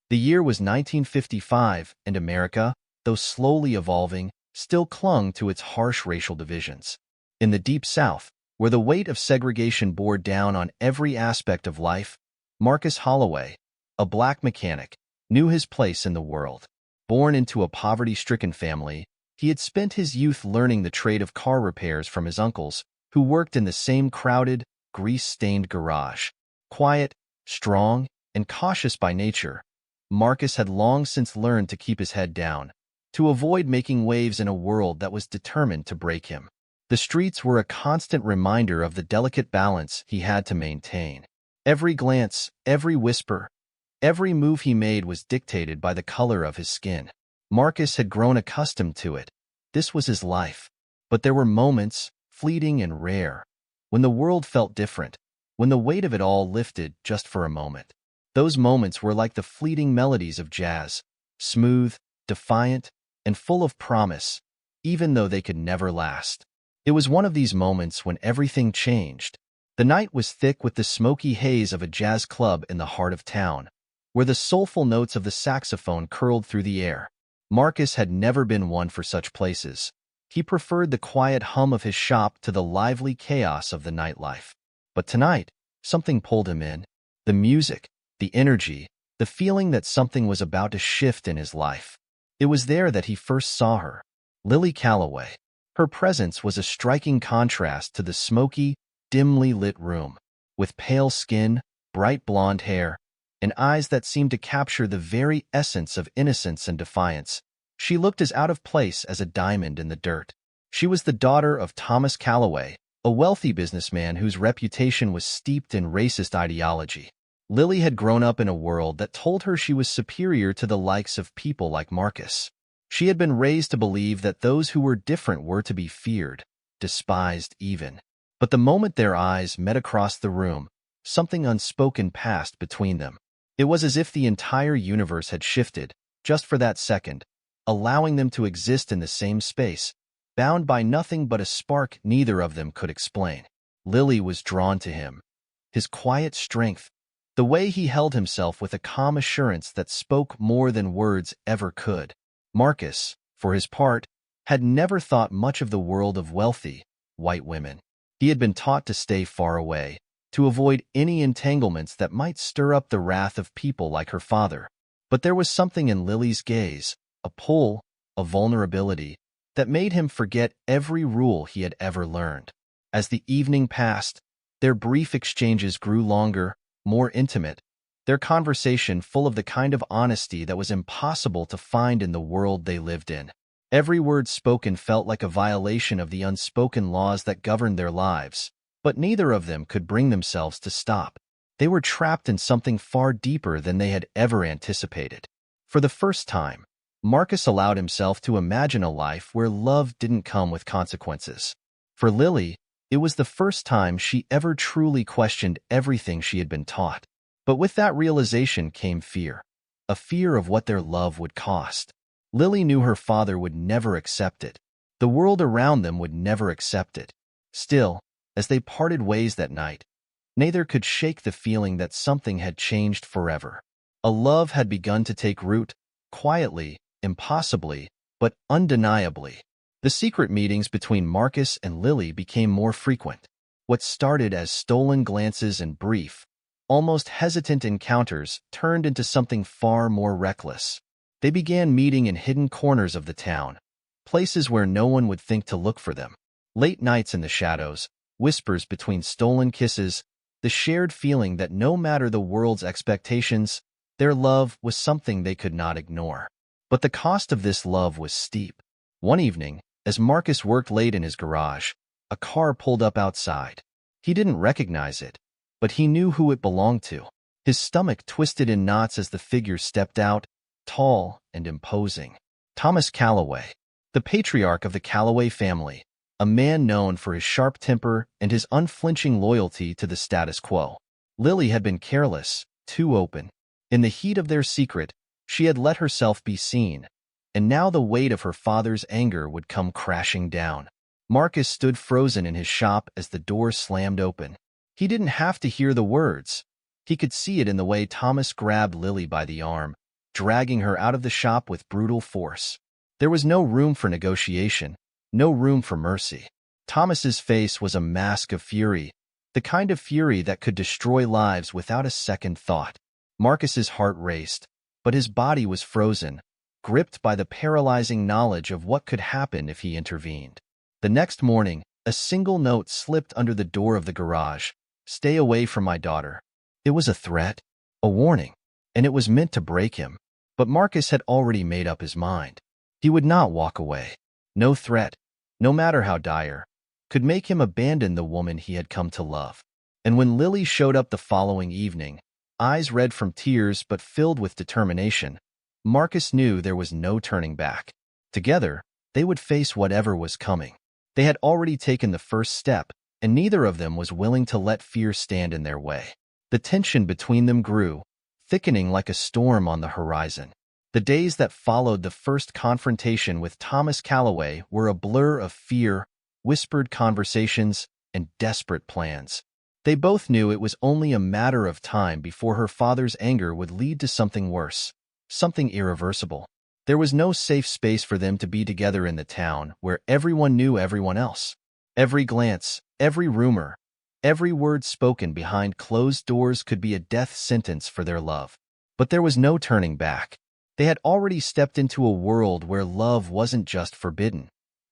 The year was 1955, and America, though slowly evolving, still clung to its harsh racial divisions. In the Deep South, where the weight of segregation bore down on every aspect of life, Marcus Holloway, a black mechanic, knew his place in the world. Born into a poverty-stricken family, he had spent his youth learning the trade of car repairs from his uncles, who worked in the same crowded, grease-stained garage. Quiet, strong, and cautious by nature, Marcus had long since learned to keep his head down, to avoid making waves in a world that was determined to break him. The streets were a constant reminder of the delicate balance he had to maintain. Every glance, every whisper, every move he made was dictated by the color of his skin. Marcus had grown accustomed to it. This was his life. But there were moments, fleeting and rare, when the world felt different, when the weight of it all lifted just for a moment. Those moments were like the fleeting melodies of jazz, smooth, defiant, and full of promise, even though they could never last. It was one of these moments when everything changed. The night was thick with the smoky haze of a jazz club in the heart of town, where the soulful notes of the saxophone curled through the air. Marcus had never been one for such places. He preferred the quiet hum of his shop to the lively chaos of the nightlife. But tonight, something pulled him in. The music, the energy, the feeling that something was about to shift in his life. It was there that he first saw her, Lily Calloway. Her presence was a striking contrast to the smoky, dimly lit room. With pale skin, bright blonde hair, and eyes that seemed to capture the very essence of innocence and defiance, she looked as out of place as a diamond in the dirt. She was the daughter of Thomas Calloway, a wealthy businessman whose reputation was steeped in racist ideology. Lily had grown up in a world that told her she was superior to the likes of people like Marcus. She had been raised to believe that those who were different were to be feared, despised even. But the moment their eyes met across the room, something unspoken passed between them. It was as if the entire universe had shifted, just for that second, allowing them to exist in the same space, bound by nothing but a spark neither of them could explain. Lily was drawn to him. His quiet strength, the way he held himself with a calm assurance that spoke more than words ever could. Marcus, for his part, had never thought much of the world of wealthy, white women. He had been taught to stay far away, to avoid any entanglements that might stir up the wrath of people like her father. But there was something in Lily's gaze, a pull, a vulnerability, that made him forget every rule he had ever learned. As the evening passed, their brief exchanges grew longer, more intimate, their conversation full of the kind of honesty that was impossible to find in the world they lived in. Every word spoken felt like a violation of the unspoken laws that governed their lives, but neither of them could bring themselves to stop. They were trapped in something far deeper than they had ever anticipated. For the first time, Marcus allowed himself to imagine a life where love didn't come with consequences. For Lily, it was the first time she ever truly questioned everything she had been taught. But with that realization came fear, a fear of what their love would cost. Lily knew her father would never accept it. The world around them would never accept it. Still, as they parted ways that night, neither could shake the feeling that something had changed forever. A love had begun to take root, quietly, impossibly, but undeniably. The secret meetings between Marcus and Lily became more frequent. What started as stolen glances and brief, almost hesitant encounters turned into something far more reckless. They began meeting in hidden corners of the town, places where no one would think to look for them. Late nights in the shadows, whispers between stolen kisses, the shared feeling that no matter the world's expectations, their love was something they could not ignore. But the cost of this love was steep. One evening, as Marcus worked late in his garage, a car pulled up outside. He didn't recognize it, but he knew who it belonged to. His stomach twisted in knots as the figure stepped out, tall and imposing. Thomas Calloway, the patriarch of the Calloway family, a man known for his sharp temper and his unflinching loyalty to the status quo. Lily had been careless, too open. In the heat of their secret, she had let herself be seen, and now the weight of her father's anger would come crashing down. Marcus stood frozen in his shop as the door slammed open. He didn't have to hear the words. He could see it in the way Thomas grabbed Lily by the arm, dragging her out of the shop with brutal force. There was no room for negotiation, no room for mercy. Thomas's face was a mask of fury, the kind of fury that could destroy lives without a second thought. Marcus's heart raced, but his body was frozen, gripped by the paralyzing knowledge of what could happen if he intervened. The next morning, a single note slipped under the door of the garage. "Stay away from my daughter." It was a threat, a warning, and it was meant to break him. But Marcus had already made up his mind. He would not walk away. No threat, no matter how dire, could make him abandon the woman he had come to love. And when Lily showed up the following evening, eyes red from tears but filled with determination, Marcus knew there was no turning back. Together, they would face whatever was coming. They had already taken the first step, and neither of them was willing to let fear stand in their way. The tension between them grew, thickening like a storm on the horizon. The days that followed the first confrontation with Thomas Calloway were a blur of fear, whispered conversations, and desperate plans. They both knew it was only a matter of time before her father's anger would lead to something worse, something irreversible. There was no safe space for them to be together in the town where everyone knew everyone else. Every glance, every rumor, every word spoken behind closed doors could be a death sentence for their love. But there was no turning back. They had already stepped into a world where love wasn't just forbidden,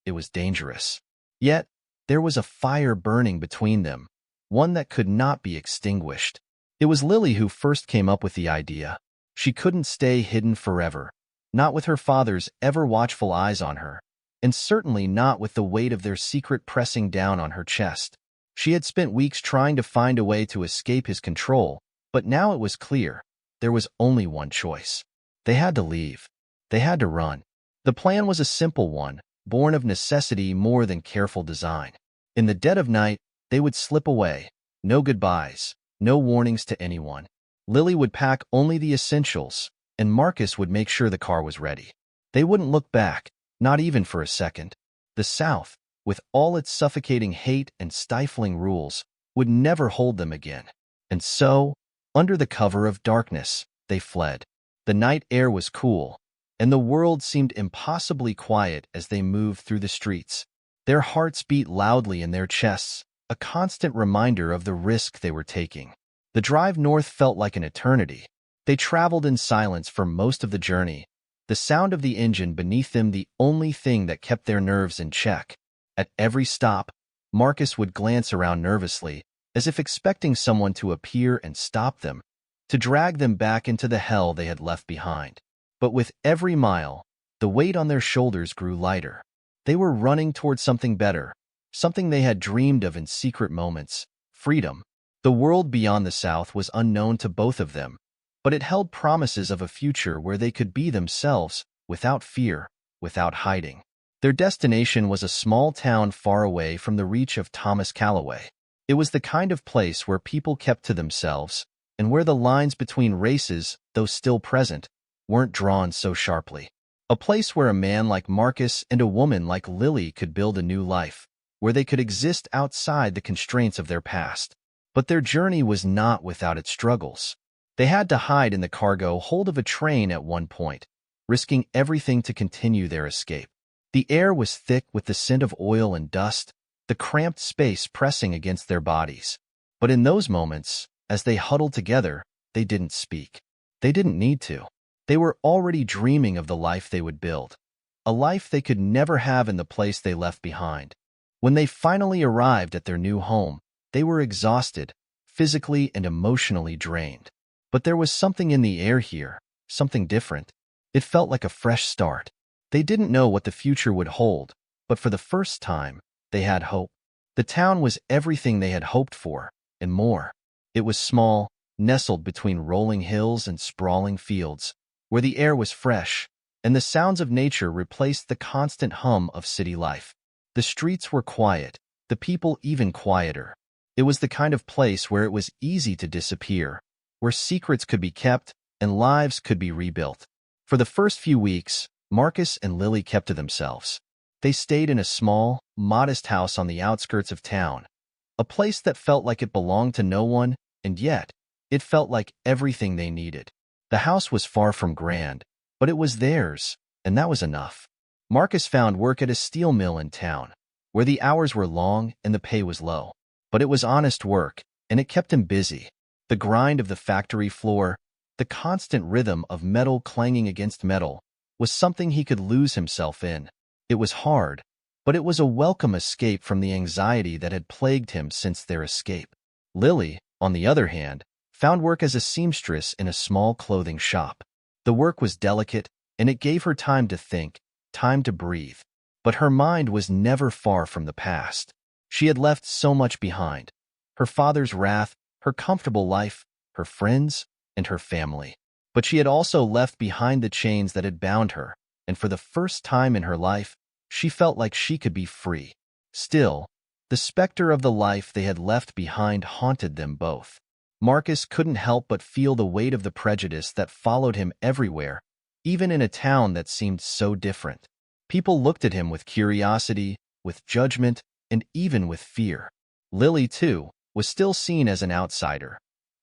it was dangerous. Yet, there was a fire burning between them, one that could not be extinguished. It was Lily who first came up with the idea. She couldn't stay hidden forever, not with her father's ever-watchful eyes on her, and certainly not with the weight of their secret pressing down on her chest. She had spent weeks trying to find a way to escape his control, but now it was clear. There was only one choice. They had to leave. They had to run. The plan was a simple one, born of necessity more than careful design. In the dead of night, they would slip away. No goodbyes, no warnings to anyone. Lily would pack only the essentials, and Marcus would make sure the car was ready. They wouldn't look back, not even for a second. The South, with all its suffocating hate and stifling rules, would never hold them again. And so, under the cover of darkness, they fled. The night air was cool, and the world seemed impossibly quiet as they moved through the streets. Their hearts beat loudly in their chests, a constant reminder of the risk they were taking. The drive north felt like an eternity. They traveled in silence for most of the journey, the sound of the engine beneath them the only thing that kept their nerves in check. At every stop, Marcus would glance around nervously, as if expecting someone to appear and stop them, to drag them back into the hell they had left behind. But with every mile, the weight on their shoulders grew lighter. They were running toward something better, something they had dreamed of in secret moments: freedom. The world beyond the South was unknown to both of them, but it held promises of a future where they could be themselves, without fear, without hiding. Their destination was a small town far away from the reach of Thomas Calloway. It was the kind of place where people kept to themselves, and where the lines between races, though still present, weren't drawn so sharply. A place where a man like Marcus and a woman like Lily could build a new life, where they could exist outside the constraints of their past. But their journey was not without its struggles. They had to hide in the cargo hold of a train at one point, risking everything to continue their escape. The air was thick with the scent of oil and dust, the cramped space pressing against their bodies. But in those moments, as they huddled together, they didn't speak. They didn't need to. They were already dreaming of the life they would build, a life they could never have in the place they left behind. When they finally arrived at their new home, they were exhausted, physically and emotionally drained. But there was something in the air here, something different. It felt like a fresh start. They didn't know what the future would hold, but for the first time, they had hope. The town was everything they had hoped for, and more. It was small, nestled between rolling hills and sprawling fields, where the air was fresh, and the sounds of nature replaced the constant hum of city life. The streets were quiet, the people even quieter. It was the kind of place where it was easy to disappear, where secrets could be kept and lives could be rebuilt. For the first few weeks, Marcus and Lily kept to themselves. They stayed in a small, modest house on the outskirts of town, a place that felt like it belonged to no one, and yet, it felt like everything they needed. The house was far from grand, but it was theirs, and that was enough. Marcus found work at a steel mill in town, where the hours were long and the pay was low. But it was honest work, and it kept him busy. The grind of the factory floor, the constant rhythm of metal clanging against metal, was something he could lose himself in. It was hard, but it was a welcome escape from the anxiety that had plagued him since their escape. Lily, on the other hand, found work as a seamstress in a small clothing shop. The work was delicate, and it gave her time to think, time to breathe. But her mind was never far from the past. She had left so much behind: her father's wrath, her comfortable life, her friends, and her family. But she had also left behind the chains that had bound her, and for the first time in her life, she felt like she could be free. Still, the specter of the life they had left behind haunted them both. Marcus couldn't help but feel the weight of the prejudice that followed him everywhere, even in a town that seemed so different. People looked at him with curiosity, with judgment, and even with fear. Lily, too, was still seen as an outsider.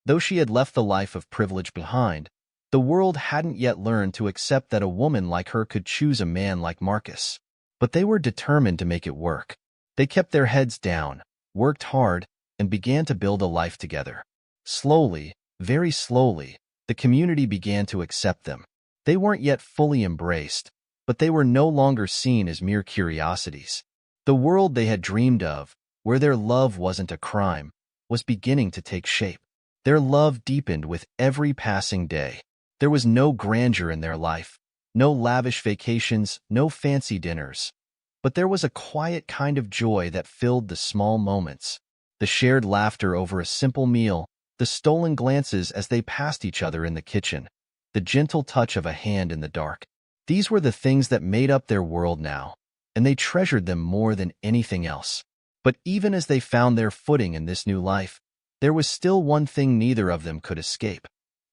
Though she had left the life of privilege behind, the world hadn't yet learned to accept that a woman like her could choose a man like Marcus. But they were determined to make it work. They kept their heads down, worked hard, and began to build a life together. Slowly, very slowly, the community began to accept them. They weren't yet fully embraced, but they were no longer seen as mere curiosities. The world they had dreamed of, where their love wasn't a crime, was beginning to take shape. Their love deepened with every passing day. There was no grandeur in their life, no lavish vacations, no fancy dinners. But there was a quiet kind of joy that filled the small moments. The shared laughter over a simple meal, the stolen glances as they passed each other in the kitchen, the gentle touch of a hand in the dark. These were the things that made up their world now, and they treasured them more than anything else. But even as they found their footing in this new life, there was still one thing neither of them could escape: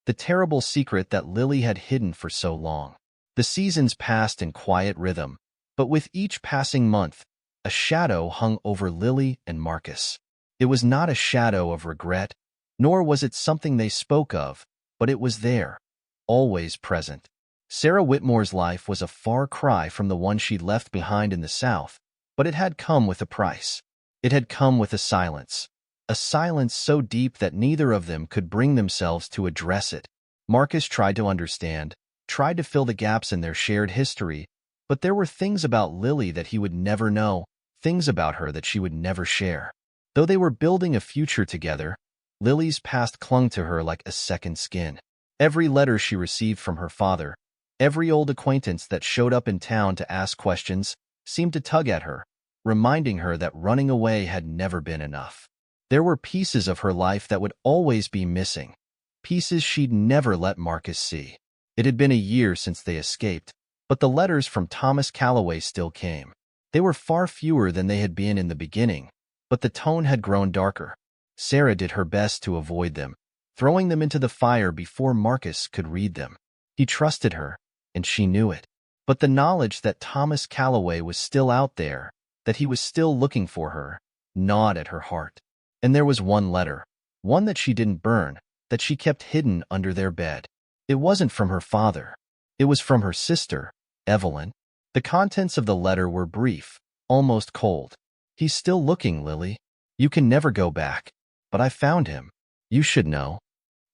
the terrible secret that Lily had hidden for so long. The seasons passed in quiet rhythm, but with each passing month, a shadow hung over Lily and Marcus. It was not a shadow of regret, nor was it something they spoke of, but it was there, always present. Sarah Whitmore's life was a far cry from the one she'd left behind in the South, but it had come with a price. It had come with a silence so deep that neither of them could bring themselves to address it. Marcus tried to understand, tried to fill the gaps in their shared history, but there were things about Lily that he would never know, things about her that she would never share. Though they were building a future together, Lily's past clung to her like a second skin. Every letter she received from her father, every old acquaintance that showed up in town to ask questions, seemed to tug at her, reminding her that running away had never been enough. There were pieces of her life that would always be missing, pieces she'd never let Marcus see. It had been a year since they escaped, but the letters from Thomas Calloway still came. They were far fewer than they had been in the beginning, but the tone had grown darker. Sarah did her best to avoid them, throwing them into the fire before Marcus could read them. He trusted her, and she knew it. But the knowledge that Thomas Calloway was still out there, that he was still looking for her, gnawed at her heart. And there was one letter, one that she didn't burn, that she kept hidden under their bed. It wasn't from her father. It was from her sister, Evelyn. The contents of the letter were brief, almost cold. "He's still looking, Lily. You can never go back. But I found him. You should know."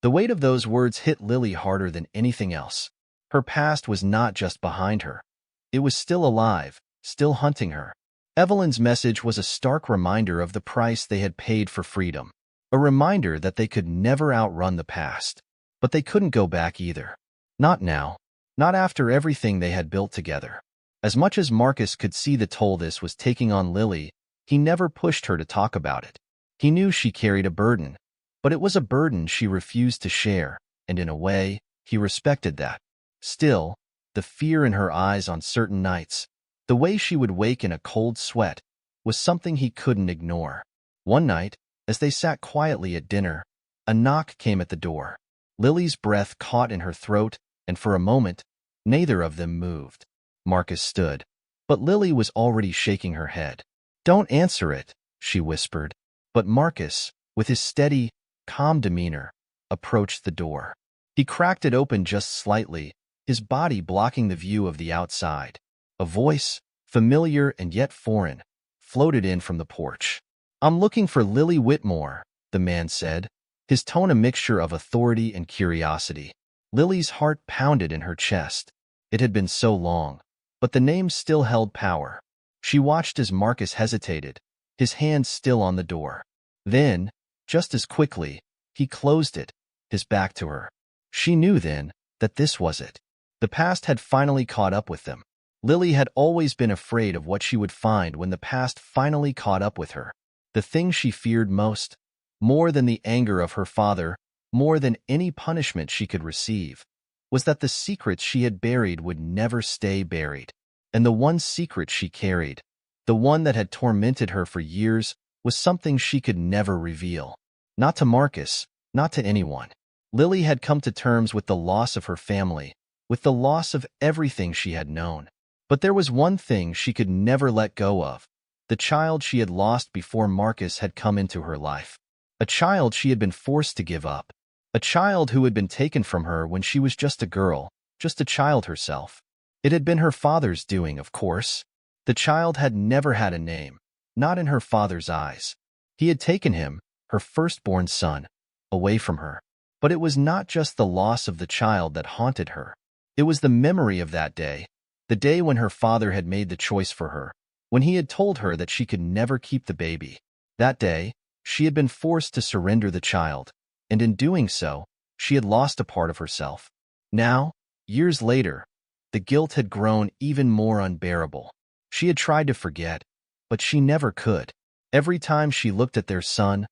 The weight of those words hit Lily harder than anything else. Her past was not just behind her. It was still alive, still hunting her. Evelyn's message was a stark reminder of the price they had paid for freedom, a reminder that they could never outrun the past. But they couldn't go back either. Not now. Not after everything they had built together. As much as Marcus could see the toll this was taking on Lily, he never pushed her to talk about it. He knew she carried a burden, but it was a burden she refused to share, and in a way, he respected that. Still, the fear in her eyes on certain nights, the way she would wake in a cold sweat, was something he couldn't ignore. One night, as they sat quietly at dinner, a knock came at the door. Lily's breath caught in her throat, and for a moment, neither of them moved. Marcus stood, but Lily was already shaking her head. "Don't answer it," she whispered. But Marcus, with his steady, calm demeanor, approached the door. He cracked it open just slightly, his body blocking the view of the outside. A voice, familiar and yet foreign, floated in from the porch. "I'm looking for Lily Whitmore," the man said, his tone a mixture of authority and curiosity. Lily's heart pounded in her chest. It had been so long, but the name still held power. She watched as Marcus hesitated, his hand still on the door. Then, just as quickly, he closed it, his back to her. She knew then that this was it. The past had finally caught up with them. Lily had always been afraid of what she would find when the past finally caught up with her. The thing she feared most, more than the anger of her father, more than any punishment she could receive, was that the secrets she had buried would never stay buried. And the one secret she carried, the one that had tormented her for years, was something she could never reveal. Not to Marcus, not to anyone. Lily had come to terms with the loss of her family, with the loss of everything she had known. But there was one thing she could never let go of, the child she had lost before Marcus had come into her life. A child she had been forced to give up. A child who had been taken from her when she was just a girl, just a child herself. It had been her father's doing, of course. The child had never had a name, not in her father's eyes. He had taken him, her firstborn son, away from her. But it was not just the loss of the child that haunted her. It was the memory of that day, the day when her father had made the choice for her, when he had told her that she could never keep the baby. That day, she had been forced to surrender the child, and in doing so, she had lost a part of herself. Now, years later, the guilt had grown even more unbearable. She had tried to forget, but she never could. Every time she looked at their son,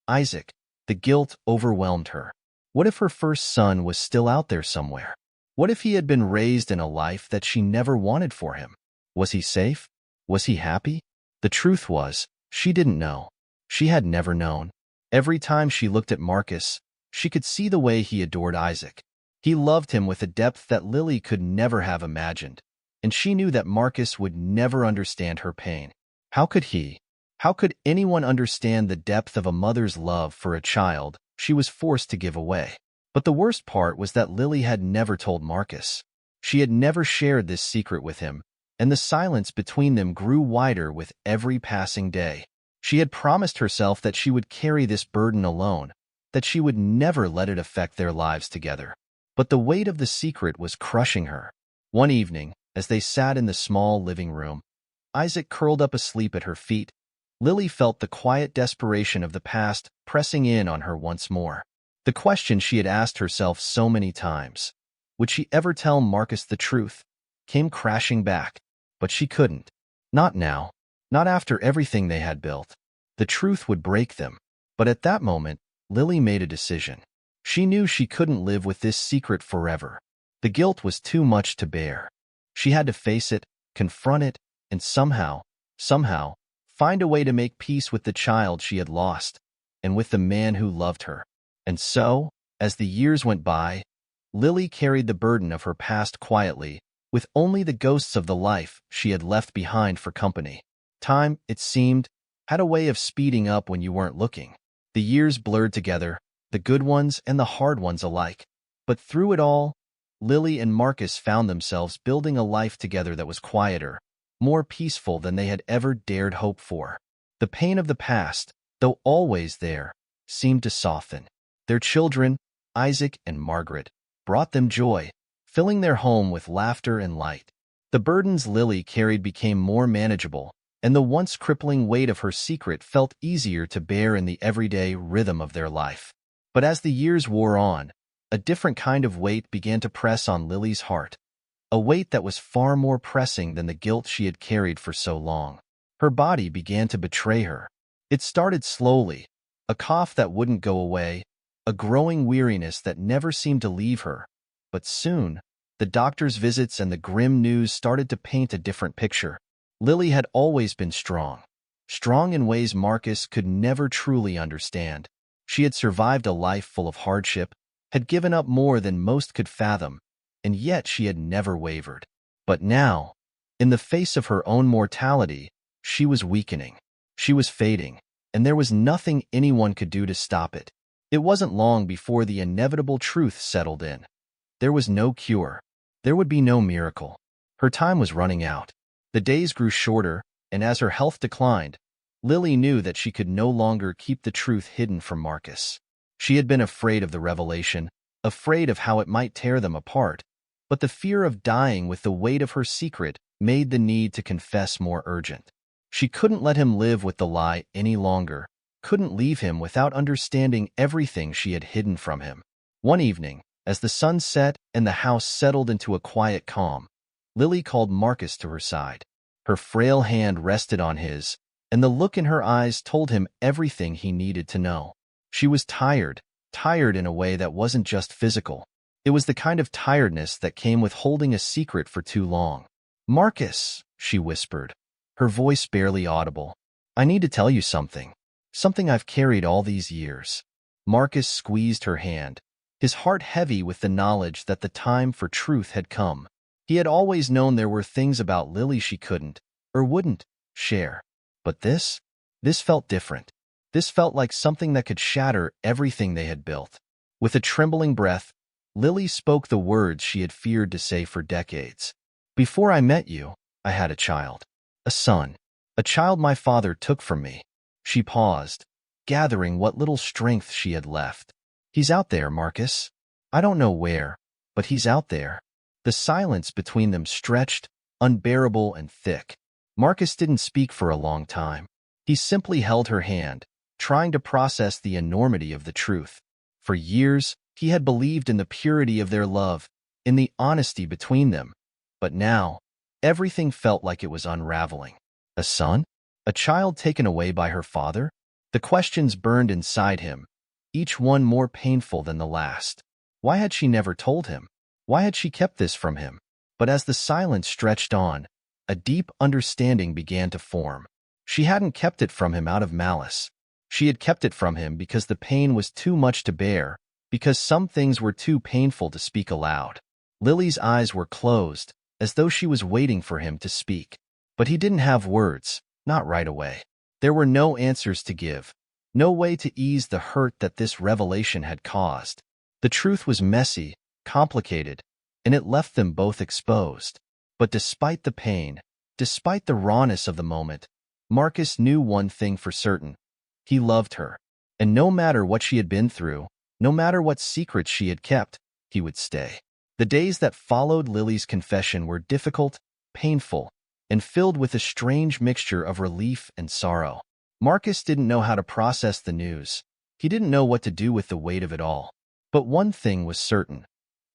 Isaac, the guilt overwhelmed her. What if her first son was still out there somewhere? What if he had been raised in a life that she never wanted for him? Was he safe? Was he happy? The truth was, she didn't know. She had never known. Every time she looked at Marcus, she could see the way he adored Isaac. He loved him with a depth that Lily could never have imagined, and she knew that Marcus would never understand her pain. How could he? How could anyone understand the depth of a mother's love for a child she was forced to give away? But the worst part was that Lily had never told Marcus. She had never shared this secret with him, and the silence between them grew wider with every passing day. She had promised herself that she would carry this burden alone, that she would never let it affect their lives together. But the weight of the secret was crushing her. One evening, as they sat in the small living room, Isaac curled up asleep at her feet, Lily felt the quiet desperation of the past pressing in on her once more. The question she had asked herself so many times, would she ever tell Marcus the truth, came crashing back. But she couldn't. Not now. Not after everything they had built. The truth would break them. But at that moment, Lily made a decision. She knew she couldn't live with this secret forever. The guilt was too much to bear. She had to face it, confront it, and somehow, find a way to make peace with the child she had lost, and with the man who loved her. And so, as the years went by, Lily carried the burden of her past quietly, with only the ghosts of the life she had left behind for company. Time, it seemed, had a way of speeding up when you weren't looking. The years blurred together, the good ones and the hard ones alike. But through it all, Lily and Marcus found themselves building a life together that was quieter, more peaceful than they had ever dared hope for. The pain of the past, though always there, seemed to soften. Their children, Isaac and Margaret, brought them joy, filling their home with laughter and light. The burdens Lily carried became more manageable, and the once crippling weight of her secret felt easier to bear in the everyday rhythm of their life. But as the years wore on, a different kind of weight began to press on Lily's heart, a weight that was far more pressing than the guilt she had carried for so long. Her body began to betray her. It started slowly, a cough that wouldn't go away, a growing weariness that never seemed to leave her. But soon, the doctor's visits and the grim news started to paint a different picture. Lily had always been strong in ways Marcus could never truly understand. She had survived a life full of hardship, had given up more than most could fathom, and yet she had never wavered. But now, in the face of her own mortality, she was weakening. She was fading, and there was nothing anyone could do to stop it. It wasn't long before the inevitable truth settled in. There was no cure. There would be no miracle. Her time was running out. The days grew shorter, and as her health declined, Lily knew that she could no longer keep the truth hidden from Marcus. She had been afraid of the revelation, afraid of how it might tear them apart, but the fear of dying with the weight of her secret made the need to confess more urgent. She couldn't let him live with the lie any longer, couldn't leave him without understanding everything she had hidden from him. One evening, as the sun set and the house settled into a quiet calm, Lily called Marcus to her side. Her frail hand rested on his, and the look in her eyes told him everything he needed to know. She was tired in a way that wasn't just physical. It was the kind of tiredness that came with holding a secret for too long. "Marcus," she whispered, her voice barely audible, "I need to tell you something. Something I've carried all these years." Marcus squeezed her hand, his heart heavy with the knowledge that the time for truth had come. He had always known there were things about Lily she couldn't, or wouldn't, share. But this felt different. This felt like something that could shatter everything they had built. With a trembling breath, Lily spoke the words she had feared to say for decades. "Before I met you, I had a child. A son. A child my father took from me." She paused, gathering what little strength she had left. "He's out there, Marcus. I don't know where, but he's out there." The silence between them stretched, unbearable and thick. Marcus didn't speak for a long time. He simply held her hand, trying to process the enormity of the truth. For years, he had believed in the purity of their love, in the honesty between them. But now, everything felt like it was unraveling. A son? A child taken away by her father? The questions burned inside him, each one more painful than the last. Why had she never told him? Why had she kept this from him? But as the silence stretched on, a deep understanding began to form. She hadn't kept it from him out of malice. She had kept it from him because the pain was too much to bear, because some things were too painful to speak aloud. Lily's eyes were closed, as though she was waiting for him to speak. But he didn't have words, not right away. There were no answers to give, no way to ease the hurt that this revelation had caused. The truth was messy, complicated, and it left them both exposed. But despite the pain, despite the rawness of the moment, Marcus knew one thing for certain. He loved her. And no matter what she had been through, no matter what secrets she had kept, he would stay. The days that followed Lily's confession were difficult, painful, and filled with a strange mixture of relief and sorrow. Marcus didn't know how to process the news. He didn't know what to do with the weight of it all. But one thing was certain.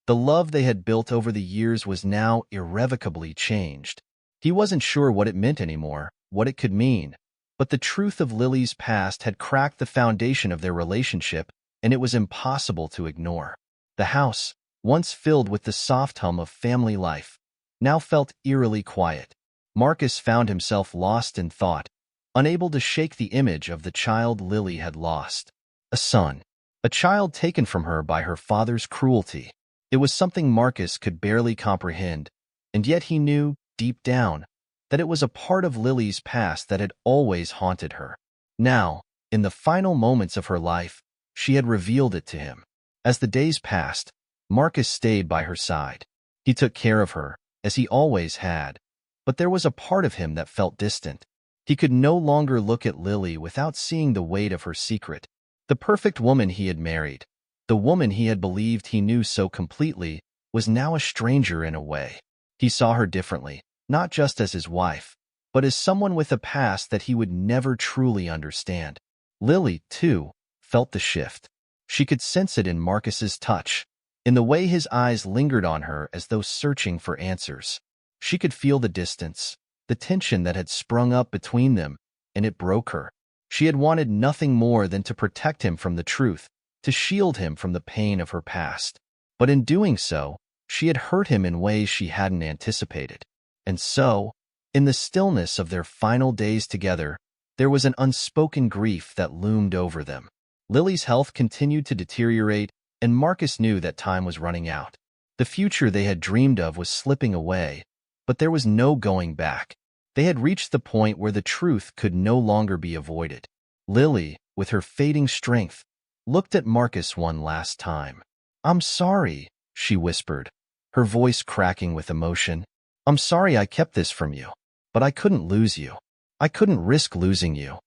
The love they had built over the years was now irrevocably changed. He wasn't sure what it meant anymore, what it could mean. But the truth of Lily's past had cracked the foundation of their relationship, and it was impossible to ignore. The house, once filled with the soft hum of family life, now felt eerily quiet. Marcus found himself lost in thought, unable to shake the image of the child Lily had lost. A son. A child taken from her by her father's cruelty. It was something Marcus could barely comprehend, and yet he knew, deep down, that it was a part of Lily's past that had always haunted her. Now, in the final moments of her life, she had revealed it to him. As the days passed, Marcus stayed by her side. He took care of her, as he always had, but there was a part of him that felt distant. He could no longer look at Lily without seeing the weight of her secret. The perfect woman he had married, the woman he had believed he knew so completely, was now a stranger in a way. He saw her differently, not just as his wife, but as someone with a past that he would never truly understand. Lily, too, felt the shift. She could sense it in Marcus's touch, in the way his eyes lingered on her as though searching for answers. She could feel the distance, the tension that had sprung up between them, and it broke her. She had wanted nothing more than to protect him from the truth, to shield him from the pain of her past. But in doing so, she had hurt him in ways she hadn't anticipated. And so, in the stillness of their final days together, there was an unspoken grief that loomed over them. Lily's health continued to deteriorate, and Marcus knew that time was running out. The future they had dreamed of was slipping away, but there was no going back. They had reached the point where the truth could no longer be avoided. Lily, with her fading strength, looked at Marcus one last time. "I'm sorry," she whispered, her voice cracking with emotion. "I'm sorry I kept this from you, but I couldn't lose you. I couldn't risk losing you."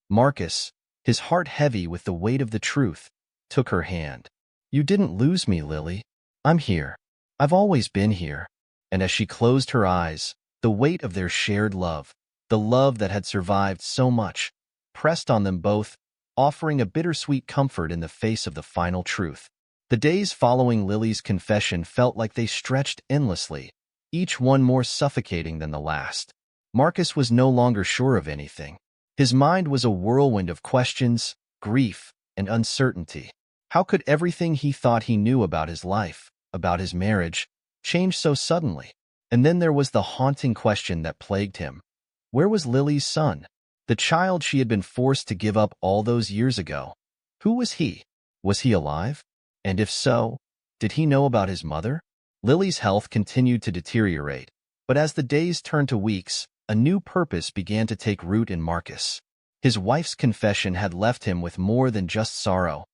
Marcus, his heart heavy with the weight of the truth, took her hand. "You didn't lose me, Lily. I'm here. I've always been here." And as she closed her eyes, the weight of their shared love, the love that had survived so much, pressed on them both, offering a bittersweet comfort in the face of the final truth. The days following Lily's confession felt like they stretched endlessly, each one more suffocating than the last. Marcus was no longer sure of anything. His mind was a whirlwind of questions, grief, and uncertainty. How could everything he thought he knew about his life, about his marriage, change so suddenly? And then there was the haunting question that plagued him. Where was Lily's son? The child she had been forced to give up all those years ago. Who was he? Was he alive? And if so, did he know about his mother? Lily's health continued to deteriorate, but as the days turned to weeks, a new purpose began to take root in Marcus. His wife's confession had left him with more than just sorrow.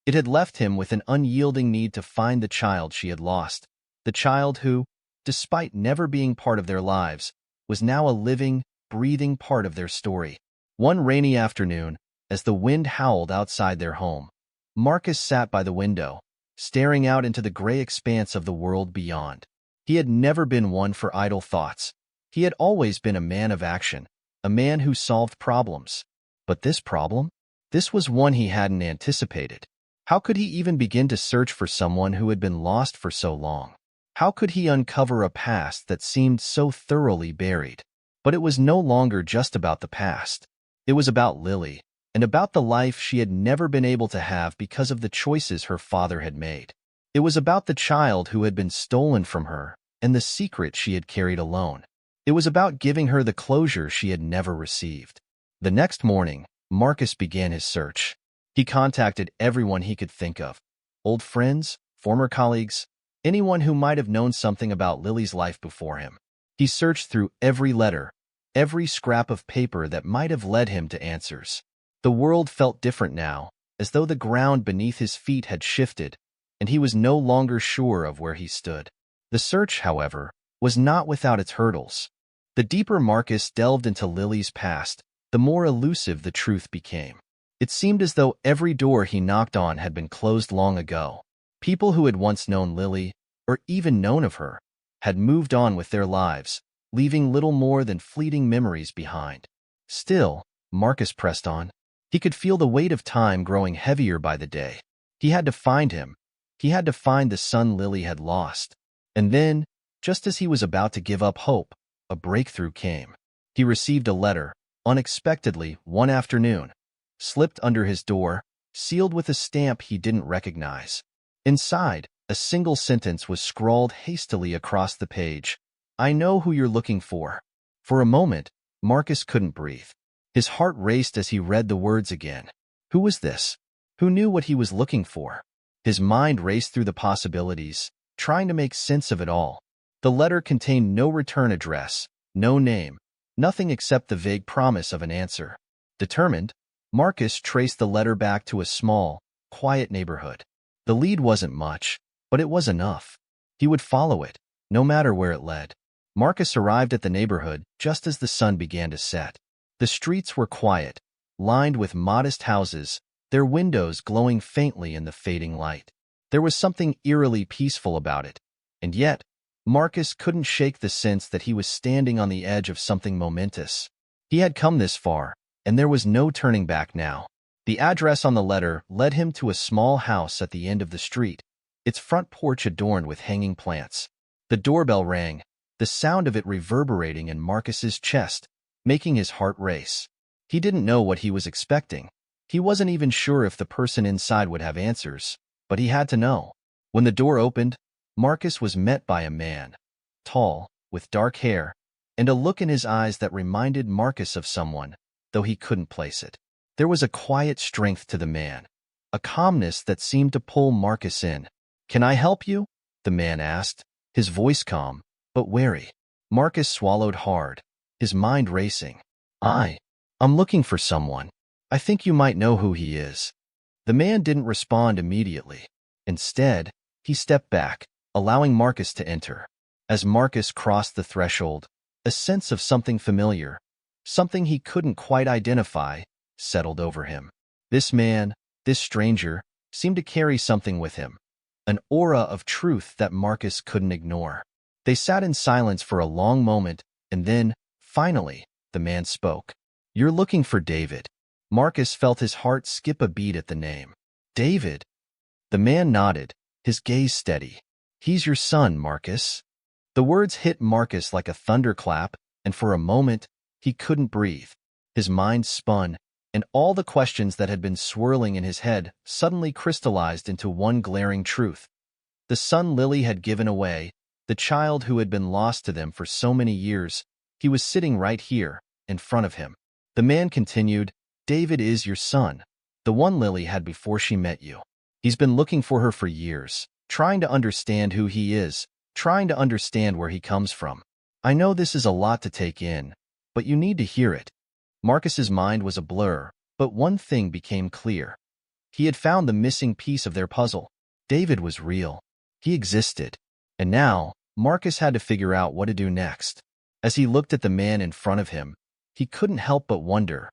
It had left him with an unyielding need to find the child she had lost, the child who, despite never being part of their lives, was now a living, breathing part of their story. One rainy afternoon, as the wind howled outside their home, Marcus sat by the window, staring out into the gray expanse of the world beyond. He had never been one for idle thoughts. He had always been a man of action, a man who solved problems. But this problem? This was one he hadn't anticipated. How could he even begin to search for someone who had been lost for so long? How could he uncover a past that seemed so thoroughly buried? But it was no longer just about the past. It was about Lily, and about the life she had never been able to have because of the choices her father had made. It was about the child who had been stolen from her and the secret she had carried alone. It was about giving her the closure she had never received. The next morning, Marcus began his search. He contacted everyone he could think of. Old friends, former colleagues, anyone who might have known something about Lily's life before him. He searched through every letter, every scrap of paper that might have led him to answers. The world felt different now, as though the ground beneath his feet had shifted, and he was no longer sure of where he stood. The search, however, was not without its hurdles. The deeper Marcus delved into Lily's past, the more elusive the truth became. It seemed as though every door he knocked on had been closed long ago. People who had once known Lily, or even known of her, had moved on with their lives, leaving little more than fleeting memories behind. Still, Marcus pressed on. He could feel the weight of time growing heavier by the day. He had to find him. He had to find the son Lily had lost. And then, just as he was about to give up hope, a breakthrough came. He received a letter, unexpectedly, one afternoon, slipped under his door, sealed with a stamp he didn't recognize. Inside, a single sentence was scrawled hastily across the page. "I know who you're looking for." For a moment, Marcus couldn't breathe. His heart raced as he read the words again. Who was this? Who knew what he was looking for? His mind raced through the possibilities, trying to make sense of it all. The letter contained no return address, no name, nothing except the vague promise of an answer. Determined, Marcus traced the letter back to a small, quiet neighborhood. The lead wasn't much, but it was enough. He would follow it, no matter where it led. Marcus arrived at the neighborhood just as the sun began to set. The streets were quiet, lined with modest houses, their windows glowing faintly in the fading light. There was something eerily peaceful about it, and yet, Marcus couldn't shake the sense that he was standing on the edge of something momentous. He had come this far, and there was no turning back now. The address on the letter led him to a small house at the end of the street, its front porch adorned with hanging plants. The doorbell rang, the sound of it reverberating in Marcus's chest, making his heart race. He didn't know what he was expecting. He wasn't even sure if the person inside would have answers, but he had to know. When the door opened, Marcus was met by a man, tall, with dark hair, and a look in his eyes that reminded Marcus of someone, though he couldn't place it. There was a quiet strength to the man, a calmness that seemed to pull Marcus in. "Can I help you?" the man asked, his voice calm, but wary. Marcus swallowed hard, his mind racing. I'm looking for someone. I think you might know who he is." The man didn't respond immediately. Instead, he stepped back, allowing Marcus to enter. As Marcus crossed the threshold, a sense of something familiar, something he couldn't quite identify, settled over him. This man, this stranger, seemed to carry something with him, an aura of truth that Marcus couldn't ignore. They sat in silence for a long moment, and then, finally, the man spoke. "You're looking for David." Marcus felt his heart skip a beat at the name. "David?" The man nodded, his gaze steady. "He's your son, Marcus." The words hit Marcus like a thunderclap, and for a moment, he couldn't breathe. His mind spun, and all the questions that had been swirling in his head suddenly crystallized into one glaring truth. The son Lily had given away, the child who had been lost to them for so many years, he was sitting right here, in front of him. The man continued, "David is your son, the one Lily had before she met you. He's been looking for her for years, trying to understand who he is, trying to understand where he comes from. I know this is a lot to take in, but you need to hear it." Marcus's mind was a blur, but one thing became clear. He had found the missing piece of their puzzle. David was real. He existed. And now, Marcus had to figure out what to do next. As he looked at the man in front of him, he couldn't help but wonder,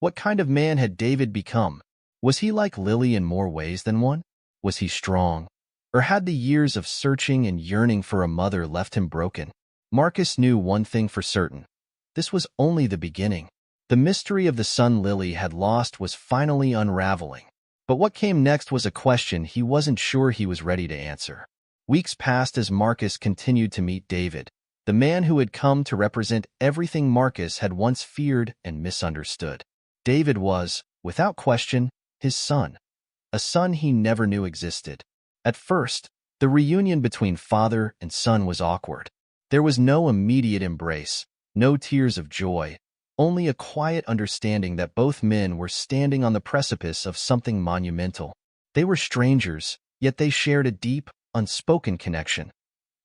what kind of man had David become? Was he like Lily in more ways than one? Was he strong? Or had the years of searching and yearning for a mother left him broken? Marcus knew one thing for certain. This was only the beginning. The mystery of the son Lily had lost was finally unraveling. But what came next was a question he wasn't sure he was ready to answer. Weeks passed as Marcus continued to meet David, the man who had come to represent everything Marcus had once feared and misunderstood. David was, without question, his son, a son he never knew existed. At first, the reunion between father and son was awkward. There was no immediate embrace, no tears of joy, only a quiet understanding that both men were standing on the precipice of something monumental. They were strangers, yet they shared a deep, unspoken connection.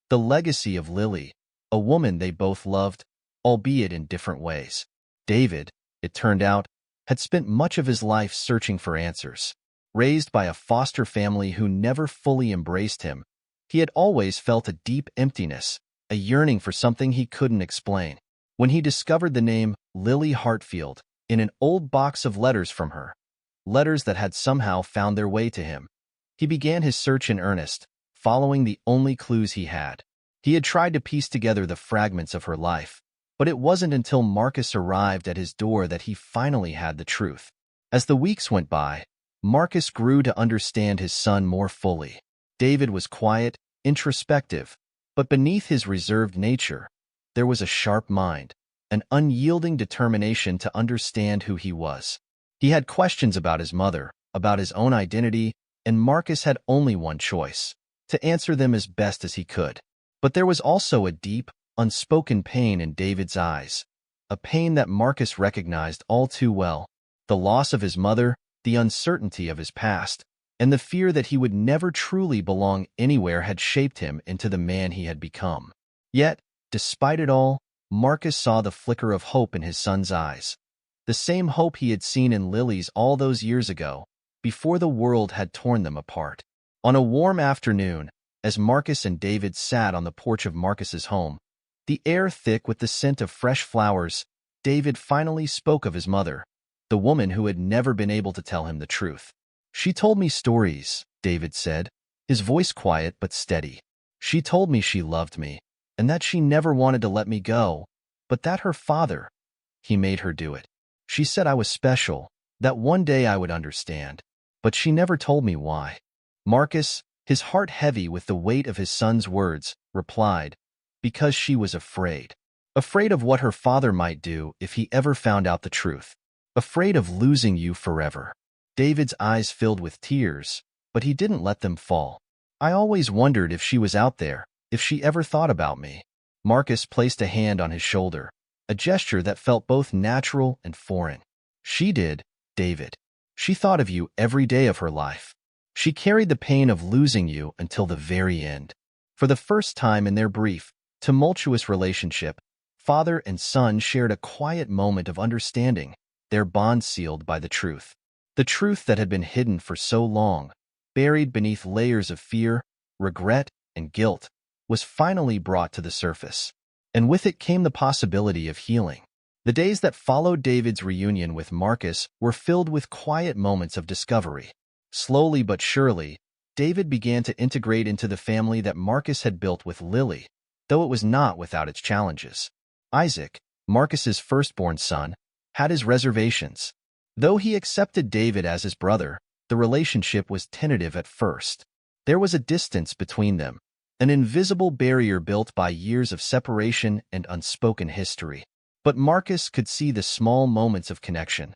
The legacy of Lily, a woman they both loved, albeit in different ways. David, it turned out, had spent much of his life searching for answers. Raised by a foster family who never fully embraced him, he had always felt a deep emptiness, a yearning for something he couldn't explain. When he discovered the name Lily Hartfield in an old box of letters from her, letters that had somehow found their way to him, he began his search in earnest, following the only clues he had. He had tried to piece together the fragments of her life, but it wasn't until Marcus arrived at his door that he finally had the truth. As the weeks went by, Marcus grew to understand his son more fully. David was quiet, introspective, but beneath his reserved nature, there was a sharp mind, an unyielding determination to understand who he was. He had questions about his mother, about his own identity, and Marcus had only one choice: to answer them as best as he could. But there was also a deep, unspoken pain in David's eyes, a pain that Marcus recognized all too well: the loss of his mother, the uncertainty of his past, and the fear that he would never truly belong anywhere had shaped him into the man he had become. Yet, despite it all, Marcus saw the flicker of hope in his son's eyes, the same hope he had seen in Lily's all those years ago, before the world had torn them apart. On a warm afternoon, as Marcus and David sat on the porch of Marcus's home, the air thick with the scent of fresh flowers, David finally spoke of his mother, the woman who had never been able to tell him the truth. "She told me stories," David said, his voice quiet but steady. "She told me she loved me, and that she never wanted to let me go, but that her father, he made her do it. She said I was special, that one day I would understand, but she never told me why." Marcus, his heart heavy with the weight of his son's words, replied, "Because she was afraid. Afraid of what her father might do if he ever found out the truth. Afraid of losing you forever." David's eyes filled with tears, but he didn't let them fall. "I always wondered if she was out there, if she ever thought about me." Marcus placed a hand on his shoulder, a gesture that felt both natural and foreign. "She did, David. She thought of you every day of her life. She carried the pain of losing you until the very end." For the first time in their brief, tumultuous relationship, father and son shared a quiet moment of understanding, their bond sealed by the truth. The truth that had been hidden for so long, buried beneath layers of fear, regret, and guilt, was finally brought to the surface. And with it came the possibility of healing. The days that followed David's reunion with Marcus were filled with quiet moments of discovery. Slowly but surely, David began to integrate into the family that Marcus had built with Lily, though it was not without its challenges. Isaac, Marcus's firstborn son, had his reservations. Though he accepted David as his brother, the relationship was tentative at first. There was a distance between them, an invisible barrier built by years of separation and unspoken history. But Marcus could see the small moments of connection.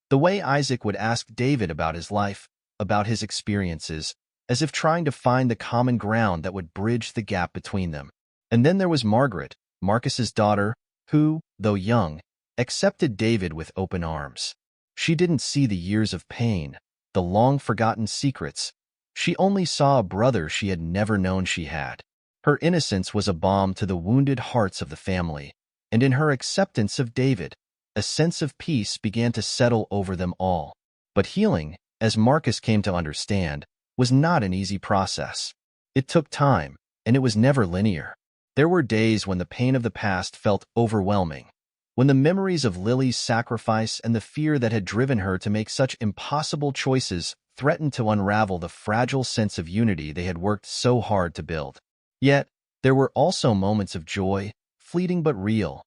The way Isaac would ask David about his life, about his experiences, as if trying to find the common ground that would bridge the gap between them. And then there was Margaret, Marcus's daughter, who, though young, accepted David with open arms. She didn't see the years of pain, the long-forgotten secrets. She only saw a brother she had never known she had. Her innocence was a balm to the wounded hearts of the family, and in her acceptance of David, a sense of peace began to settle over them all. But healing, as Marcus came to understand, was not an easy process. It took time, and it was never linear. There were days when the pain of the past felt overwhelming, when the memories of Lily's sacrifice and the fear that had driven her to make such impossible choices threatened to unravel the fragile sense of unity they had worked so hard to build. Yet, there were also moments of joy, fleeting but real,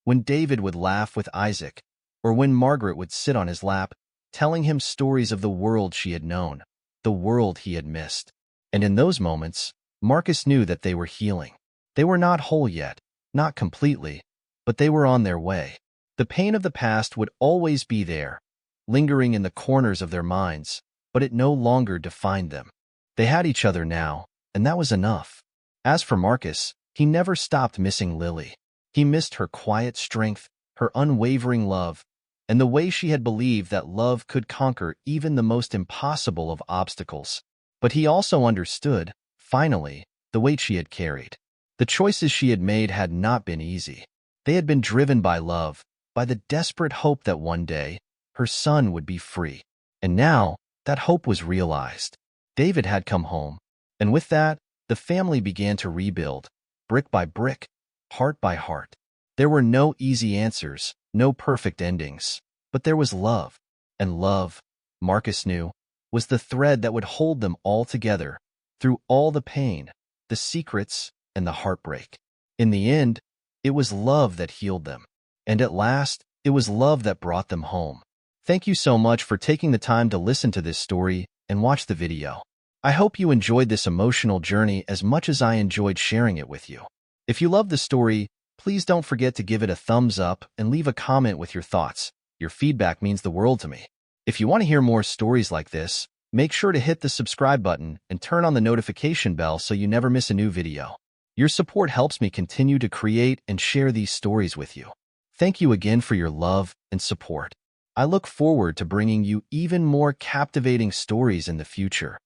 when David would laugh with Isaac, or when Margaret would sit on his lap, telling him stories of the world she had known, the world he had missed. And in those moments, Marcus knew that they were healing. They were not whole yet, not completely, but they were on their way. The pain of the past would always be there, lingering in the corners of their minds, but it no longer defined them. They had each other now, and that was enough. As for Marcus, he never stopped missing Lily. He missed her quiet strength, her unwavering love, and the way she had believed that love could conquer even the most impossible of obstacles. But he also understood, finally, the weight she had carried. The choices she had made had not been easy. They had been driven by love, by the desperate hope that one day, her son would be free. And now, that hope was realized. David had come home, and with that, the family began to rebuild, brick by brick, heart by heart. There were no easy answers, no perfect endings, but there was love. And love, Marcus knew, was the thread that would hold them all together, through all the pain, the secrets, and the heartbreak. In the end, it was love that healed them. And at last, it was love that brought them home. Thank you so much for taking the time to listen to this story and watch the video. I hope you enjoyed this emotional journey as much as I enjoyed sharing it with you. If you loved the story, please don't forget to give it a thumbs up and leave a comment with your thoughts. Your feedback means the world to me. If you want to hear more stories like this, make sure to hit the subscribe button and turn on the notification bell so you never miss a new video. Your support helps me continue to create and share these stories with you. Thank you again for your love and support. I look forward to bringing you even more captivating stories in the future.